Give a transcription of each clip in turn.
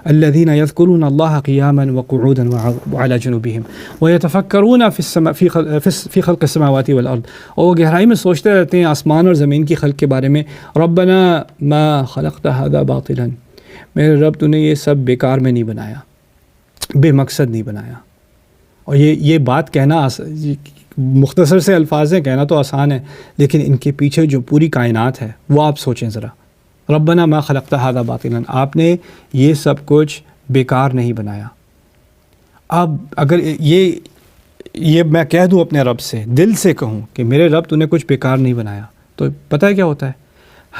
الذين يذكرون الله قياما وقعودا وعلى جنوبهم ويتفكرون في خلق السماوات والارض، اور وہ گہرائی میں سوچتے رہتے ہیں آسمان اور زمین کی خلق کے بارے میں. ربنا ما خلقت هذا باطلا، میرے رب تو نے یہ سب بیکار میں نہیں بنایا، بے مقصد نہیں بنایا. اور یہ بات کہنا مختصر سے الفاظ ہیں، کہنا تو آسان ہے، لیکن ان کے پیچھے جو پوری کائنات ہے وہ آپ سوچیں ذرا. ربنا ما خلقت هذا باطلا، آپ نے یہ سب کچھ بیکار نہیں بنایا. اب اگر یہ میں کہہ دوں اپنے رب سے، دل سے کہوں کہ میرے رب تو نے کچھ بیکار نہیں بنایا، تو پتہ ہے کیا ہوتا ہے؟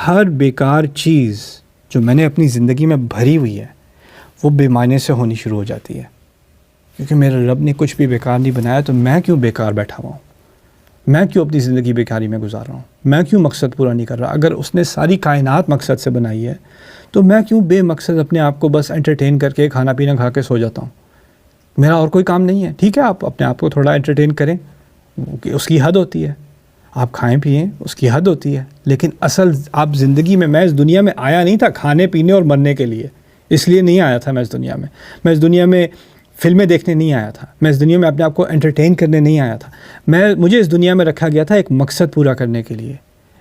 ہر بیکار چیز جو میں نے اپنی زندگی میں بھری ہوئی ہے وہ بے معنی سے ہونی شروع ہو جاتی ہے. کیونکہ میرے رب نے کچھ بھی بیکار نہیں بنایا، تو میں کیوں بیکار بیٹھا ہوا ہوں؟ میں کیوں اپنی زندگی بیکاری میں گزار رہا ہوں؟ میں کیوں مقصد پورا نہیں کر رہا؟ اگر اس نے ساری کائنات مقصد سے بنائی ہے تو میں کیوں بے مقصد اپنے آپ کو بس انٹرٹین کر کے کھانا پینا کھا کے سو جاتا ہوں؟ میرا اور کوئی کام نہیں ہے. ٹھیک ہے، آپ اپنے آپ کو تھوڑا انٹرٹین کریں، اس کی حد ہوتی ہے. آپ کھائیں پئیں، اس کی حد ہوتی ہے. لیکن اصل آپ زندگی میں اس دنیا میں آیا نہیں تھا کھانے پینے اور مرنے کے لیے. اس لیے نہیں آیا تھا میں اس دنیا میں اس دنیا میں فلمیں دیکھنے نہیں آیا تھا. میں اس دنیا میں اپنے آپ کو انٹرٹین کرنے نہیں آیا تھا. مجھے اس دنیا میں رکھا گیا تھا ایک مقصد پورا کرنے کے لیے،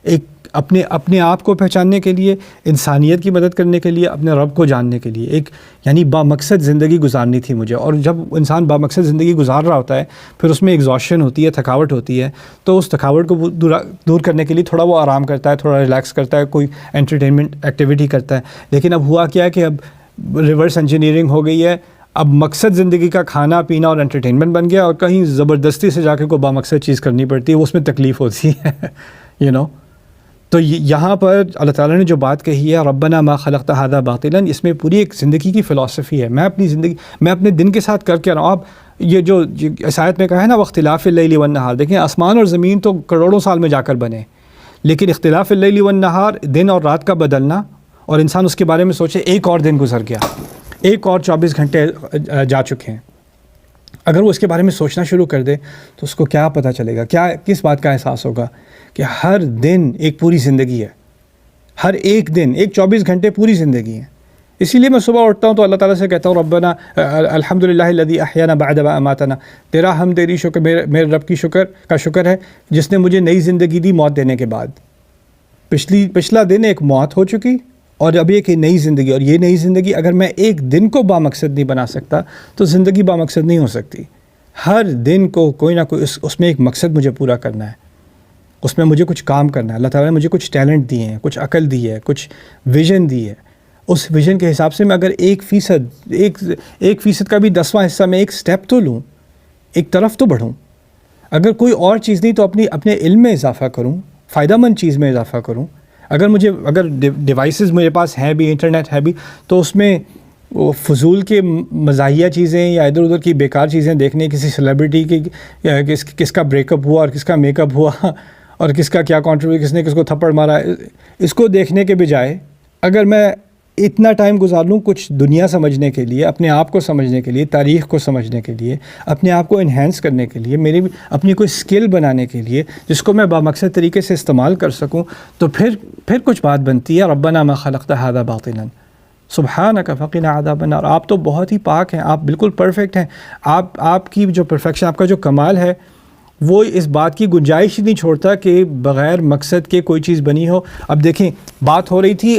ایک اپنے آپ کو پہچاننے کے لیے، انسانیت کی مدد کرنے کے لیے، اپنے رب کو جاننے کے لیے. ایک یعنی با مقصد زندگی گزارنی تھی مجھے. اور جب انسان با مقصد زندگی گزار رہا ہوتا ہے پھر اس میں ایگزاشن ہوتی ہے، تھکاوٹ ہوتی ہے. تو اس تھکاوٹ کو دور کرنے کے لیے تھوڑا وہ آرام کرتا ہے، تھوڑا ریلیکس کرتا ہے، کوئی انٹرٹینمنٹ ایکٹیویٹی کرتا ہے. لیکن اب ہوا کیا ہے کہ اب ریورس انجینئرنگ ہو گئی ہے. اب مقصد زندگی کا کھانا پینا اور انٹرٹینمنٹ بن گیا، اور کہیں زبردستی سے جا کے کوئی با مقصد چیز کرنی پڑتی ہے، اس میں تکلیف ہوتی ہے تو یہاں پر اللہ تعالیٰ نے جو بات کہی ہے ربنا ما خلقت هذا باطلا، اس میں پوری ایک زندگی کی فلسفی ہے. میں اپنے دن کے ساتھ کر کے رہا ہوں. آپ یہ جو اس آیت میں کہا ہے نا واختلاف اللیل والنہار، دیکھیں آسمان اور زمین تو کروڑوں سال میں جا کر بنے، لیکن اختلاف اللیل والنہار، دن اور رات کا بدلنا، اور انسان اس کے بارے میں سوچے ایک اور دن گزر گیا، ایک اور 24 گھنٹے جا چکے ہیں. اگر وہ اس کے بارے میں سوچنا شروع کر دے تو اس کو کیا پتہ چلے گا، کس بات کا احساس ہوگا کہ ہر دن ایک پوری زندگی ہے، ہر ایک دن ایک 24 گھنٹے پوری زندگی ہے. اسی لیے میں صبح اٹھتا ہوں تو اللہ تعالیٰ سے کہتا ہوں ربنا الحمدللہ الذی احیانا بعد ما اماتنا، تیرا حمد تیری شکر، میرے رب کی شکر ہے جس نے مجھے نئی زندگی دی موت دینے کے بعد. پچھلا دن ایک موت ہو چکی اور اب ایک نئی زندگی، اور یہ نئی زندگی اگر میں ایک دن کو با مقصد نہیں بنا سکتا تو زندگی با مقصد نہیں ہو سکتی. ہر دن کو کوئی نہ کوئی اس میں ایک مقصد مجھے پورا کرنا ہے، اس میں مجھے کچھ کام کرنا ہے. اللہ تعالیٰ نے مجھے کچھ ٹیلنٹ دیے ہیں، کچھ عقل دی ہے، کچھ ویژن دی ہے. اس ویژن کے حساب سے میں اگر 1% کا بھی 10واں حصہ میں ایک سٹیپ تو لوں، ایک طرف تو بڑھوں. اگر کوئی اور چیز نہیں تو اپنے علم میں اضافہ کروں، فائدہ مند چیز میں اضافہ کروں. اگر ڈیوائسز میرے پاس ہیں بھی، انٹرنیٹ ہے بھی، تو اس میں وہ فضول کے مزاحیہ چیزیں یا ادھر ادھر کی بیکار چیزیں دیکھنے، کسی سیلیبریٹی کی کس کا بریک اپ ہوا اور کس کا میک اپ ہوا اور کس کا کیا کانٹریبیوٹ، کس نے کس کو تھپڑ مارا، اس کو دیکھنے کے بجائے اگر میں اتنا ٹائم گزار لوں کچھ دنیا سمجھنے کے لیے، اپنے آپ کو سمجھنے کے لیے، تاریخ کو سمجھنے کے لیے، اپنے آپ کو انہینس کرنے کے لیے، اپنی کوئی سکل بنانے کے لیے جس کو میں بامقصد طریقے سے استعمال کر سکوں، تو پھر کچھ بات بنتی ہے. ربنا ما خلقت هذا باطلا سبحانک فقنا عذاب النار. آپ تو بہت ہی پاک ہیں، آپ بالکل پرفیکٹ ہیں. آپ کی جو پرفیکشن، آپ کا جو کمال ہے وہ اس بات کی گنجائش ہی نہیں چھوڑتا کہ بغیر مقصد کے کوئی چیز بنی ہو. اب دیکھیں بات ہو رہی تھی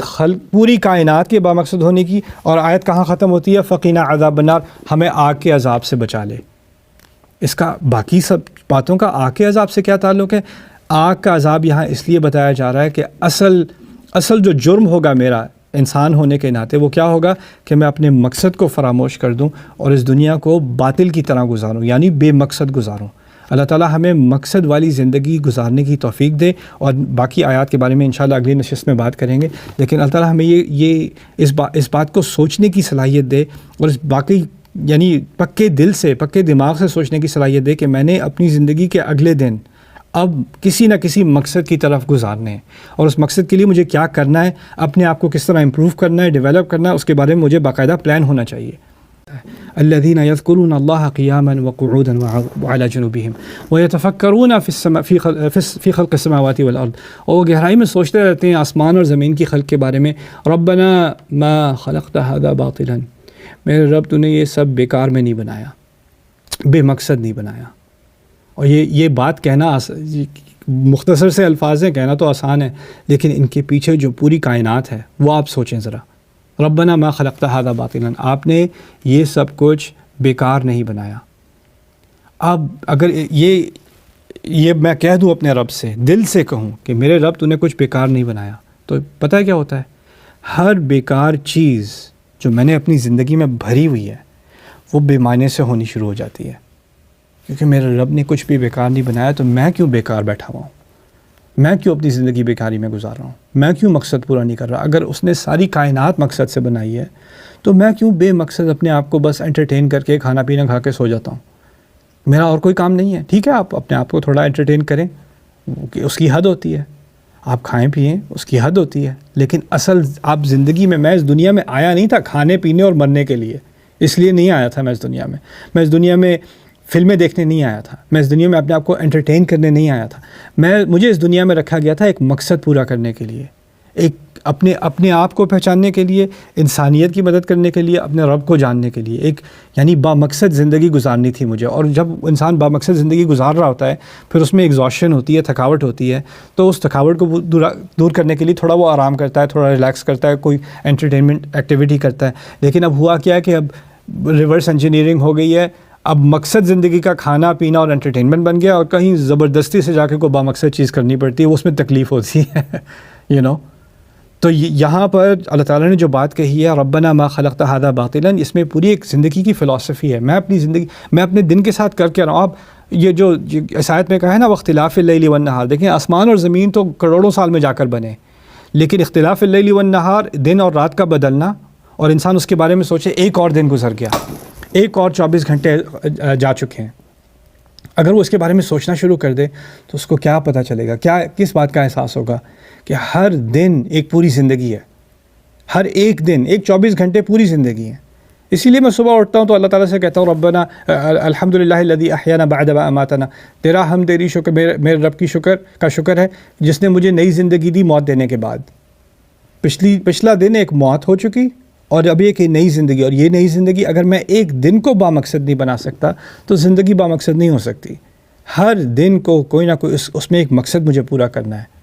پوری کائنات کے بامقصد ہونے کی، اور آیت کہاں ختم ہوتی ہے؟ فقنا عذاب النار، ہمیں آگ کے عذاب سے بچا لے. اس کا باقی سب باتوں کا آگ کے عذاب سے کیا تعلق ہے؟ آگ کا عذاب یہاں اس لیے بتایا جا رہا ہے کہ اصل جو جرم ہوگا میرا انسان ہونے کے ناطے وہ کیا ہوگا کہ میں اپنے مقصد کو فراموش کر دوں اور اس دنیا کو باطل کی طرح گزاروں، یعنی بے مقصد گزاروں. اللہ تعالیٰ ہمیں مقصد والی زندگی گزارنے کی توفیق دے، اور باقی آیات کے بارے میں انشاءاللہ اگلی نشست میں بات کریں گے. لیکن اللہ تعالیٰ ہمیں اس بات کو سوچنے کی صلاحیت دے، اور اس باقی یعنی پکے دل سے، پکے دماغ سے سوچنے کی صلاحیت دے کہ میں نے اپنی زندگی کے اگلے دن اب کسی نہ کسی مقصد کی طرف گزارنے ہیں، اور اس مقصد کے لیے مجھے کیا کرنا ہے، اپنے آپ کو کس طرح امپروو کرنا ہے، ڈیولپ کرنا ہے، اس کے بارے میں مجھے باقاعدہ پلان ہونا چاہیے. الذين يذكرون الله قياما وقعودا وعلى جنوبهم ويتفكرون في خلق السماوات والارض، اور وہ گہرائی میں سوچتے رہتے ہیں آسمان اور زمین کی خلق کے بارے میں. ربنا ما خلقت هذا باطلا، میرے رب تو نے یہ سب بیکار میں نہیں بنایا، بے مقصد نہیں بنایا۔ اور یہ بات کہنا مختصر سے الفاظ ہیں، کہنا تو آسان ہے، لیکن ان کے پیچھے جو پوری کائنات ہے وہ آپ سوچیں ذرا۔ ربنا ما خلقت ھذا باطلا، آپ نے یہ سب کچھ بیکار نہیں بنایا۔ اب اگر یہ میں کہہ دوں اپنے رب سے، دل سے کہوں کہ میرے رب تو نے کچھ بیکار نہیں بنایا، تو پتہ ہے کیا ہوتا ہے؟ ہر بیکار چیز جو میں نے اپنی زندگی میں بھری ہوئی ہے وہ بے معنی سے ہونی شروع ہو جاتی ہے، کیونکہ میرے رب نے کچھ بھی بیکار نہیں بنایا، تو میں کیوں بیکار بیٹھا ہوا ہوں؟ میں کیوں اپنی زندگی بیکاری میں گزار رہا ہوں؟ میں کیوں مقصد پورا نہیں کر رہا؟ اگر اس نے ساری کائنات مقصد سے بنائی ہے تو میں کیوں بے مقصد اپنے آپ کو بس انٹرٹین کر کے کھانا پینا کھا کے سو جاتا ہوں؟ میرا اور کوئی کام نہیں ہے۔ ٹھیک ہے، آپ اپنے آپ کو تھوڑا انٹرٹین کریں، اس کی حد ہوتی ہے، آپ کھائیں پئیں، اس کی حد ہوتی ہے، لیکن اصل آپ زندگی میں اس دنیا میں آیا نہیں تھا کھانے پینے اور مرنے کے لیے، اس لیے نہیں آیا تھا میں اس دنیا میں فلمیں دیکھنے نہیں آیا تھا، میں اس دنیا میں اپنے آپ کو انٹرٹین کرنے نہیں آیا تھا، مجھے اس دنیا میں رکھا گیا تھا ایک مقصد پورا کرنے کے لیے، ایک اپنے آپ کو پہچاننے کے لیے، انسانیت کی مدد کرنے کے لیے، اپنے رب کو جاننے کے لیے، ایک یعنی بامقصد زندگی گزارنی تھی مجھے۔ اور جب انسان بامقصد زندگی گزار رہا ہوتا ہے پھر اس میں ایگزاشن ہوتی ہے، تھکاوٹ ہوتی ہے، تو اس تھکاوٹ کو دور کرنے کے لیے تھوڑا وہ آرام کرتا ہے، تھوڑا ریلیکس کرتا ہے، کوئی انٹرٹینمنٹ ایکٹیویٹی کرتا ہے۔ لیکن اب ہوا کیا ہے کہ اب ریورس انجینئرنگ ہو گئی ہے، اب مقصد زندگی کا کھانا پینا اور انٹرٹینمنٹ بن گیا، اور کہیں زبردستی سے جا کے کوئی بامقصد چیز کرنی پڑتی ہے، اس میں تکلیف ہوتی ہے تو یہاں پر اللہ تعالیٰ نے جو بات کہی ہے ربنا ما خلقت ھذا باطلا، اس میں پوری ایک زندگی کی فلسفی ہے۔ میں اپنے دن کے ساتھ کر کے رہا ہوں۔ آپ یہ جو اس آیت میں کہا ہے نا واختلاف اللیل والنہار، دیکھیں آسمان اور زمین تو کروڑوں سال میں جا کر بنے، لیکن اختلاف اللیل والنہار، دن اور رات کا بدلنا، اور انسان اس کے بارے میں سوچے ایک اور دن گزر گیا، ایک اور 24 گھنٹے جا چکے ہیں، اگر وہ اس کے بارے میں سوچنا شروع کر دے تو اس کو کیا پتہ چلے گا، کس بات کا احساس ہوگا کہ ہر دن ایک پوری زندگی ہے، ہر ایک دن ایک 24 گھنٹے پوری زندگی ہے۔ اسی لیے میں صبح اٹھتا ہوں تو اللہ تعالیٰ سے کہتا ہوں ربنا الحمدللہ الذی احیانا بعد ما اماتنا، تیرا حمد تیری شکر، میرے رب کی شکر ہے جس نے مجھے نئی زندگی دی موت دینے کے بعد۔ پچھلا دن ایک موت ہو چکی اور اب ایک نئی زندگی، اور یہ نئی زندگی اگر میں ایک دن کو بامقصد نہیں بنا سکتا تو زندگی بامقصد نہیں ہو سکتی۔ ہر دن کو کوئی نہ کوئی اس میں ایک مقصد مجھے پورا کرنا ہے،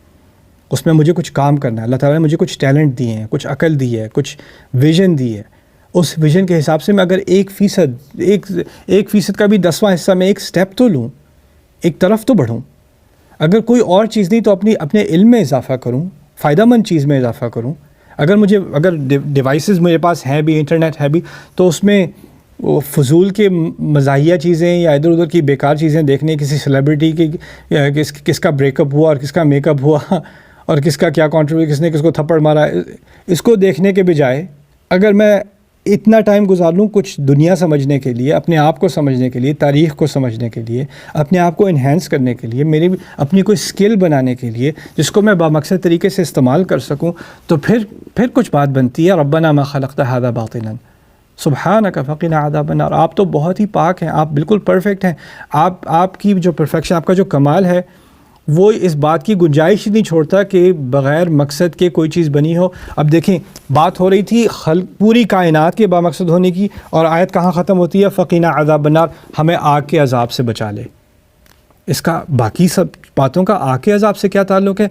اس میں مجھے کچھ کام کرنا ہے۔ اللہ تعالیٰ نے مجھے کچھ ٹیلنٹ دیے ہیں، کچھ عقل دی ہے، کچھ ویژن دی ہے، اس ویژن کے حساب سے میں اگر 1% کا بھی 10واں حصہ میں ایک سٹیپ تو لوں، ایک طرف تو بڑھوں۔ اگر کوئی اور چیز نہیں تو اپنے علم میں اضافہ کروں، فائدہ مند چیز میں اضافہ کروں۔ اگر ڈیوائسز میرے پاس ہیں بھی، انٹرنیٹ ہے بھی، تو اس میں وہ فضول کے مزاحیہ چیزیں یا ادھر ادھر کی بیکار چیزیں دیکھنے، کسی سیلیبریٹی کی کس کا بریک اپ ہوا اور کس کا میک اپ ہوا اور کس کا کیا کانٹریبیوٹ، کس نے کس کو تھپڑ مارا، اس کو دیکھنے کے بجائے اگر میں اتنا ٹائم گزار لوں کچھ دنیا سمجھنے کے لیے، اپنے آپ کو سمجھنے کے لیے، تاریخ کو سمجھنے کے لیے، اپنے آپ کو انہینس کرنے کے لیے، اپنی کوئی سکل بنانے کے لیے جس کو میں بامقصد طریقے سے استعمال کر سکوں، تو پھر کچھ بات بنتی ہے ربنا ما خلقت ھذا باطلا سبحانک فقنا عذاب النار۔ آپ تو بہت ہی پاک ہیں، آپ بالکل پرفیکٹ ہیں، آپ کی جو پرفیکشن، آپ کا جو کمال ہے وہ اس بات کی گنجائش نہیں چھوڑتا کہ بغیر مقصد کے کوئی چیز بنی ہو۔ اب دیکھیں بات ہو رہی تھی پوری کائنات کے بامقصد ہونے کی، اور آیت کہاں ختم ہوتی ہے؟ فقنا عذاب النار، ہمیں آگ کے عذاب سے بچا لے۔ اس کا باقی سب باتوں کا آگ کے عذاب سے کیا تعلق ہے؟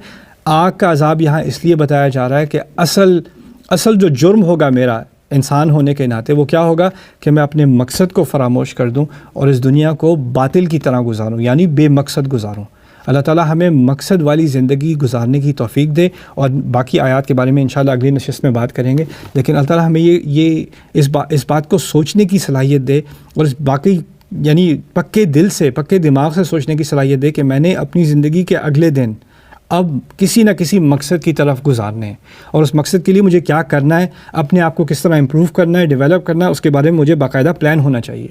آگ کا عذاب یہاں اس لیے بتایا جا رہا ہے کہ اصل جو جرم ہوگا میرا انسان ہونے کے ناطے وہ کیا ہوگا کہ میں اپنے مقصد کو فراموش کر دوں اور اس دنیا کو باطل کی طرح گزاروں، یعنی بے مقصد گزاروں۔ اللہ تعالیٰ ہمیں مقصد والی زندگی گزارنے کی توفیق دے، اور باقی آیات کے بارے میں انشاءاللہ اگلی نشست میں بات کریں گے، لیکن اللہ تعالیٰ ہمیں اس بات کو سوچنے کی صلاحیت دے، اور اس باقی یعنی پکے دل سے، پکے دماغ سے سوچنے کی صلاحیت دے کہ میں نے اپنی زندگی کے اگلے دن اب کسی نہ کسی مقصد کی طرف گزارنے ہیں، اور اس مقصد کے لیے مجھے کیا کرنا ہے، اپنے آپ کو کس طرح امپروو کرنا ہے، ڈیولپ کرنا ہے، اس کے بارے میں مجھے باقاعدہ پلان ہونا چاہیے۔